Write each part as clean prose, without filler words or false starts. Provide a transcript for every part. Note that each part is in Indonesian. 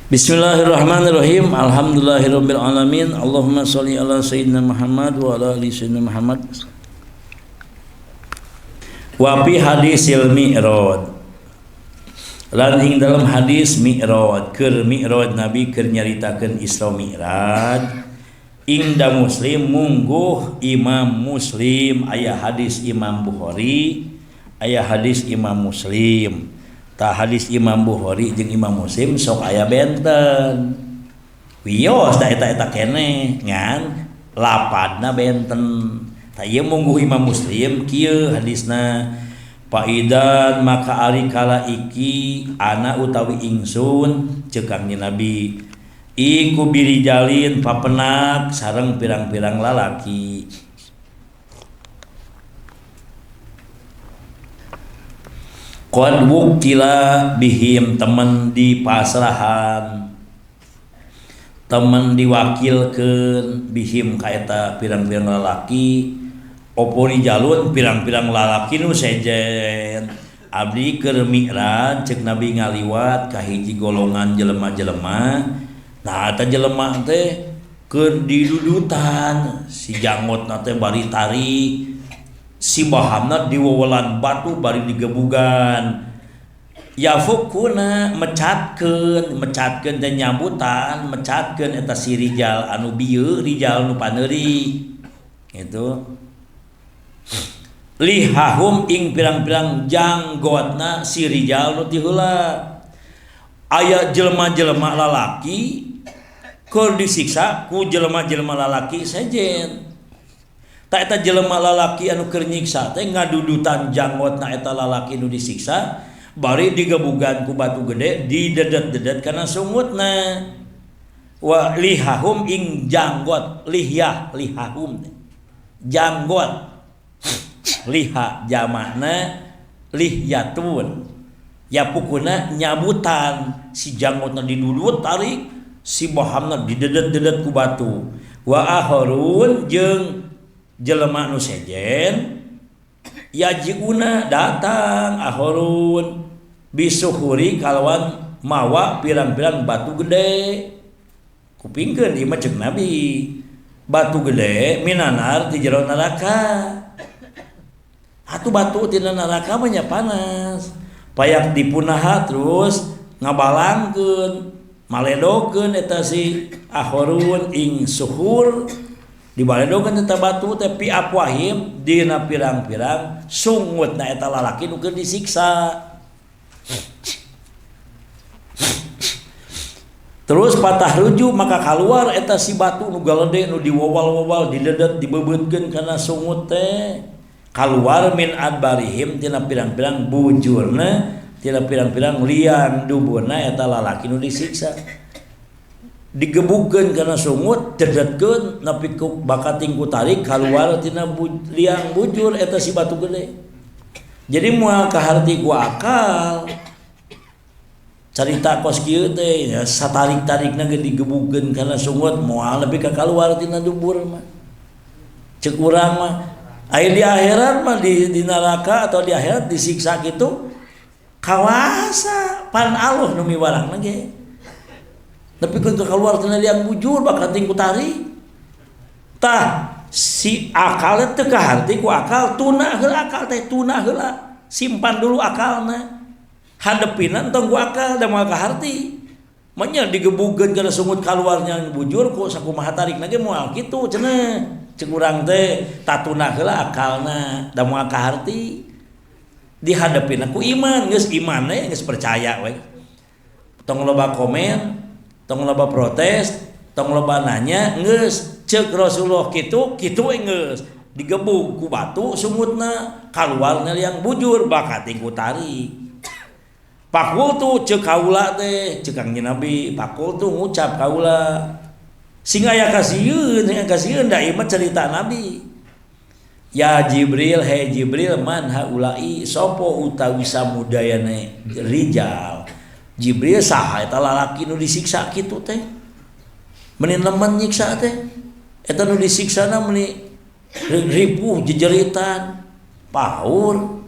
Bismillahirrahmanirrahim. Alhamdulillahirabbil alamin. Allahumma sholli ala sayyidina Muhammad wa ala ali sayyidina Muhammad. Wa fi hadisil mi'raj. Lan ing dalam hadis mi'raj, keur mi'raj Nabi keur nyaritakeun Isra Mi'raj. Ingda Muslim mungguh Imam Muslim, aya hadis Imam Bukhari, aya hadis Imam Muslim. Ta hadis Imam Bukhari jeung Imam Muslim sok aya benten. Wios da eta keneh ngan lapadna benten. Ta ieu mungguh Imam Muslim kieu hadisna. Paidan maka ari kala iki ana utawi ingsun ceuk Kangjeng Nabi iku birijalin papenak sareng pirang-pirang lalaki. Qad wukila bihim temen dipasrahan, temen diwakilkeun bihim ka eta pirang-pirang lalaki. Opo jalun pirang-pirang lalaki nu sejen abdi keur mi'raj ceuk Nabi ngaliwat ka hiji golongan jelema-jelema. Nah eta jelema teh keur didudutan si jangotna teh bari tarik, si bahamna diwewelan batu bari digebugan. Yafukuna mecatkeun teh nyambutan, mecatkeun eta si rijal anu bieu, rijal nu paneuri. Gitu. Lihahum ing pirang-pirang janggotna si rijal nu ti heula. Aya jelema-jelema lalaki keur disiksa ku jelema-jelema lalaki sejen. Ta eta jelema lalaki anu keur nyiksa teh ngadudutan janggotna eta lalaki nu disiksa bari digebugan ku batu gede didedet-dedet kana sungutna. Wa lihahum ing janggot, lihahum janggot, liha jamakna lihyatun, ya pukuna nyabutan si janggotna didudut tarik, si bahamna didedet-dedet ku batu. Wa akharun jeung jelema nu sejen yajiuna datang akharun bisuhuri kalawan mawa pirang-pirang batu gede. Kupingkeun ieu mah ceuk Nabi batu gede minanar ti jero neraka. Atuh batu tina neraka mah nya panas. Payak dipunaha terus ngabalangkeun, maledokeun eta si akhorun ing suhur, dibaledokeun eta batu teh pi afwahim dina pirang-pirang sungutna eta lalaki nu keur disiksa. Terus patah rujuk maka keluar eta si batu nu galede nu diwawal-wawal didedet dibebeutkeun kana sungut teh. Keluar min adbarihim tina pirang-pirang bujurna, tina pirang-pirang lian duburna eta lalaki nu disiksa. Digebugkeun kana sungut dedetkeun nepi ku bakating ku tarik keluar tina liang bujur eta si batu gede. Jadi moal kaharti ku akal carita kos kieu teh ya satarik-tarikna ge digebugkeun kana sungut moal nepi ka kaluar tina dubur mah. Ceuk urang mah aya di akhirat mah di neraka atau di akhirat disiksa gitu kawasa pan Allah nu miwarangna ge. Tapi kun keluar tina liang bujur bakating ku tarik. Tah si akal teh kaharti ku akal tuna heula akal teh tuna heula. Simpan dulu akalna. Hadepina entong ku akal da moal kaharti. Manya digebugkeun kana sungut kaluarnya bujur ku sakumaha tarikna ge moal kitu cenah. Ceuk urang teh tatuna heula akalna da moal kaharti dihadapina ku iman, geus iman we geus percaya we. Tong loba komen, tong loba protes, tong loba nanya, geus ceuk Rasulullah kitu we geus digebug ku batu sungutna kaluarna liang bujur bakating ku tarik. Pakul tu ceuk kaula teh ceuk Kangjeng Nabi, pakul tu ngucap kaula sing aya kasieun da ieu mah cerita Nabi. Ya Jibril, he Jibril, man haulai sopo utawi samudayana rijal. Jibril saha eta lalaki nu disiksa kitu teh. Meuni lemen nyiksa teh. Eta nu disiksana meuni ripuh jejeritan, paur.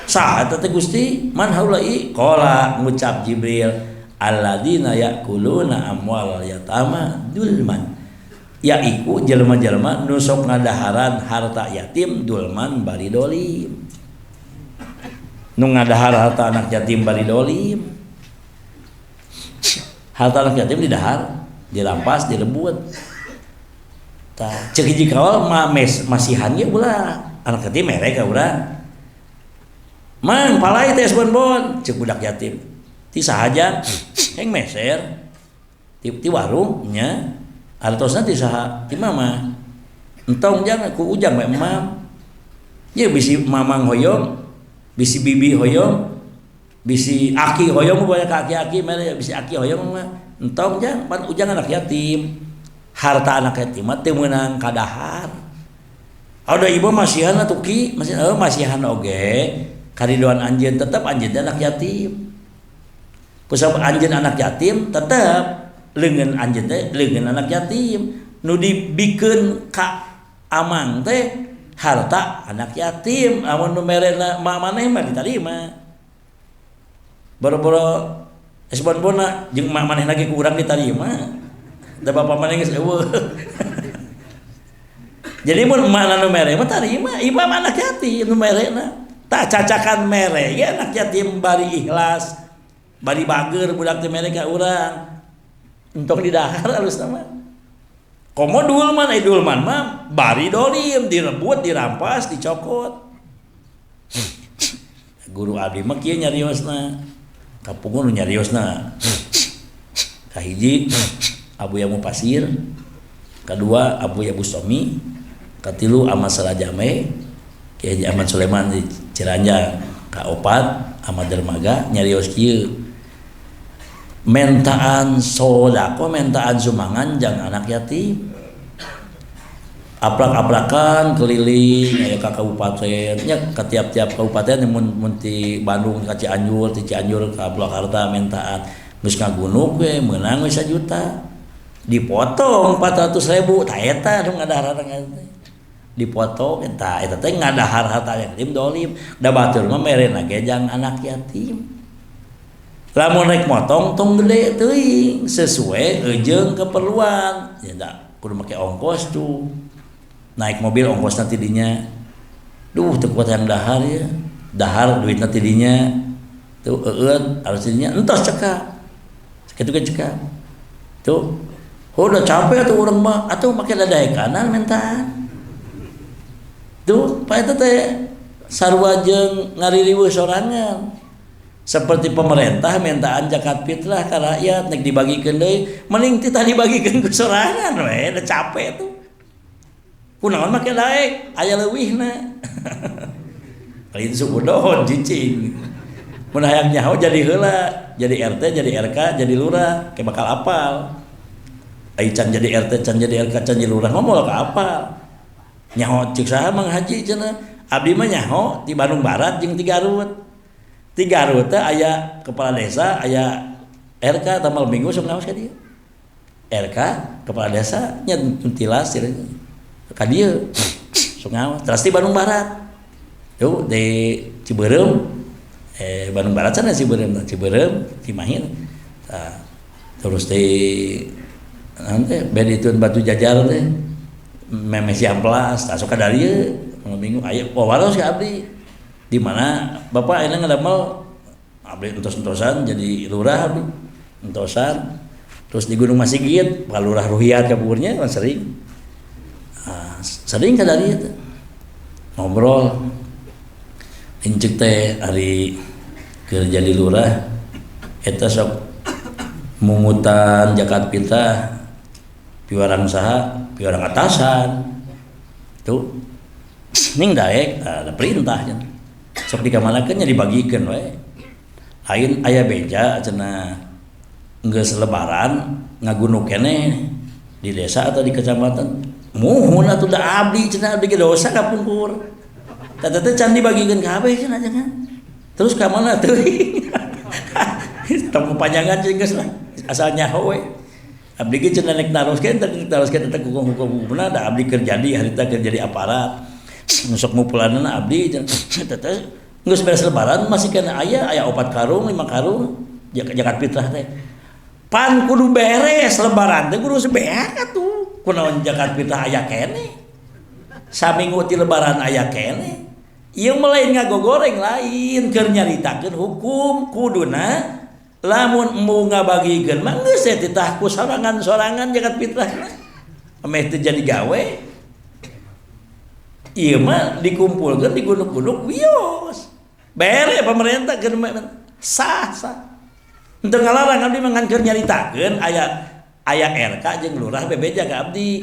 Saha eta teh Gusti? Man haulai? Qala ngucap Jibril, alladzina yakuluna amwal yatama dulman, yaiku jelema-jelema nu sok ngadaharan harta yatim dulman bari dolim. Nu ngadahar harta anak yatim bari dolim. Harta anak yatim didahar, dirampas, direbut. Tah ceuk hiji kawal masihan ge ulah anak yatim mere ka urang. Mang palai teh bon ceuk budak yatim. Ti sahaja heng meser ti warung nya artosna ti saha ti mama. Entong jangan ku ujang we emam. Ye bisi mamang hoyong, bisi bibi hoyong, bisi aki hoyong banyak aki-aki mere bisi aki hoyong mah. Entong jang pan ujang anak yatim. Harta anak yatim mah teu meunang kadahar. Ada ibu masihan atuh ki, masihan oge. Karidoan anjeun tetep anjeun anak yatim. Kusab anjeun anak yatim tetep leungeun anjeun teh leungeun anak yatim. Nu dibikeun ka amang teh harta anak yatim. Amun nu merena maneh mah ditarima. Boro-boro esbon-bona jeung maneh lagi ku urang ditarima. Da bapak maneh geus eueuh. Jadi mun mana nu mere mah tarima, imam anak yatim nu merena. Tak cacakan mere ya anak yatim bari ikhlas, bari bager budak teh mere ka urang. Entok didahar alus mah. Komo dulman mah bari dolim, direbut, dirampas, dicokot. Guru abdi mah kieu nyariosna. Kapungun nyariosna. Kahiji Abu Yamu Pasir, kedua Abu Yabu Somi, katilu Ahmad Salajame, Kiai Ahmad Sulaiman di Ciranjang, kaopat Ahmad Dermaga nyarios kieu. Mentaan sodako, mentaan sumangan jang anak yatim. Aplak-aplakan keliling aya ka kabupaten nya ka tiap-tiap kabupaten mun ti Bandung ka Cianjur, ti Cianjur ka Purwakarta mentaan geus ngagunuk we meunang we 1 juta. Dipotong 400.000 tah eta nu ngadahar teh. Dipotong eta teh ngadahar harta yatim dolim. Da batur mah merena ge jang anak yatim. Lamun rek motong tong gede teuing sesuai jeung keperluan. Ya da kudu make ongkos tuh. Naik mobil ongkos nanti dinya. Duh teu kuat yang dahar ya. Dahar duit nanti dinya. Tuh eueut harus dinya entos cekak. Sakitu ge cekak. Tuh udah capek tuh orang mah atuh make dadae kanan mentaan. Tuh pa eta teh sarua jeung ngaririweuh sorangan. Seperti pemerintah mentaan zakat fitrah ka rakyat nek dibagikeun deui mending teh dibagikeun ku sorangan we da capek tuh. Kunaon make daek aya leuwihna. Kali itu subudohon cicing. Mun hayang nyaho jadi heula, jadi RT, jadi RK, jadi lurah, ke bakal apal. Ai can jadi RT, can jadi RK, can jadi lurah mah moal ka apal. Nyaho ceuk saha Mang Haji cenah. Abdi mah nyaho di Bandung Barat jeung ti Garut. Ti Garut teh aya kepala desa, aya RK tamal minggu sok naos ka dieu. RK kepala desa nya tuntilas ka dieu. Sok ngaos. Terus di Bandung Barat. Tuh di Ciberem. Bandung Barat sana Ciberem, Cimahi. Terus di nanti bed itu Batu Jajar teh memes amplas tak suka dari malam minggu ayo wawaros si abdi di mana bapak ini ngadamel abdi entos-entosan jadi lurah abdi entosan terus di Gunung Masigit pak lurah Ruhiyat kaburnya kan sering ka dari itu ngobrol incek teh hari kerja di lurah eta sok mungutan zakat fitrah piwarang saha piwarang atasan tuh ning daek ada perintahnya sok dikamalakeun nya dibagikeun we lain aya beja cenah geus lebaran ngagunuk keneh di desa atau di kecamatan muhun atuh da abdi cenah abdi ge dosa kapungkur tata teh can dibagikeun ka kabeh cenah jangan terus ka mana teuing temu panjangan jeung geus lah asal nyaho we abdi ge cenah nek naroskeun teh hukum-hukumna da abdi keur jadi harita keur jadi aparat nusuk ngupulanna abdi cenah teh geus beres lebaran masih kana aya 4 karung 5 karung Zakat fitrah teh pan kudu beres lebaran teh kudu sebeak atuh kunaon zakat fitrah aya keneh saminggu ti lebaran aya keneh ieu mah lain ngagogoreng lain keur nyaritakeun hukum kuduna lamun emu ngabagikeun mah geus titah ku sorangan-sorangan zakat fitrah meh teu jadi gawe ieu mah dikumpulkeun di gunuk-gunuk wios bere pemerintah keur sah henteu ngalarang abdi mangan keur nyaritakeun aya RK jeung lurah bebeja ka abdi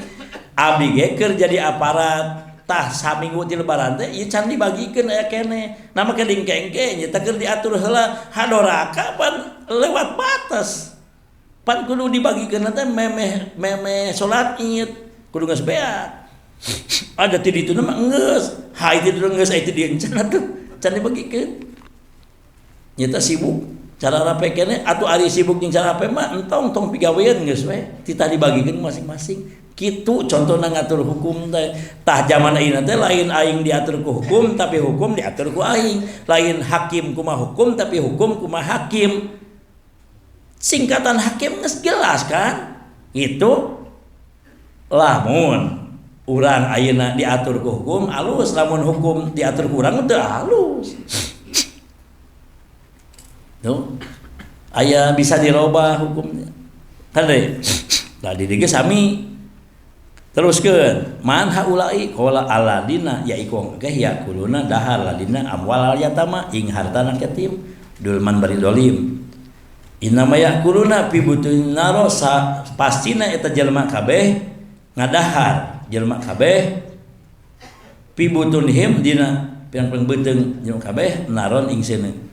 ge keur jadi aparat tah saminggu ti lebaran teh ieu can dibagikeun aya keneh nama keding kengke nya teh keur diatur heula hadoraka pan lewat batas pan kudu dibagikeun teh memeh salat Id kudu geus beak ada ti ditu mah geus ha itu geus aya ti dieu can dibagikeun nya teh sibuk cara rape keneh atuh ari sibuk jeung cara rape mah entong tong pigawean geus we titah dibagikeun masing-masing kitu contohna ngatur hukum teh tah zaman ayeuna teh lain aing diatur ku hukum tapi hukum diatur ku aing lain hakim kumaha hukum tapi hukum kumaha hakim singkatan hakim geus jelas kan itu lamun urang ayeuna diatur ku hukum alus lamun hukum diatur ku urang teu alus tuh aya bisa dirubah hukumnya kan deh lah di dieu sami teruskeun man haulai qala aladina yaiku ge ya kuluna dahar ladina amwal yatama ing hartana yatim dulman bari dolim inama yakuluna fi butun naro pastina eta jelema kabeh ngadahar jelema kabeh fi butunhim dina pirang-pirang beuteung jelema kabeh naron ing seuneu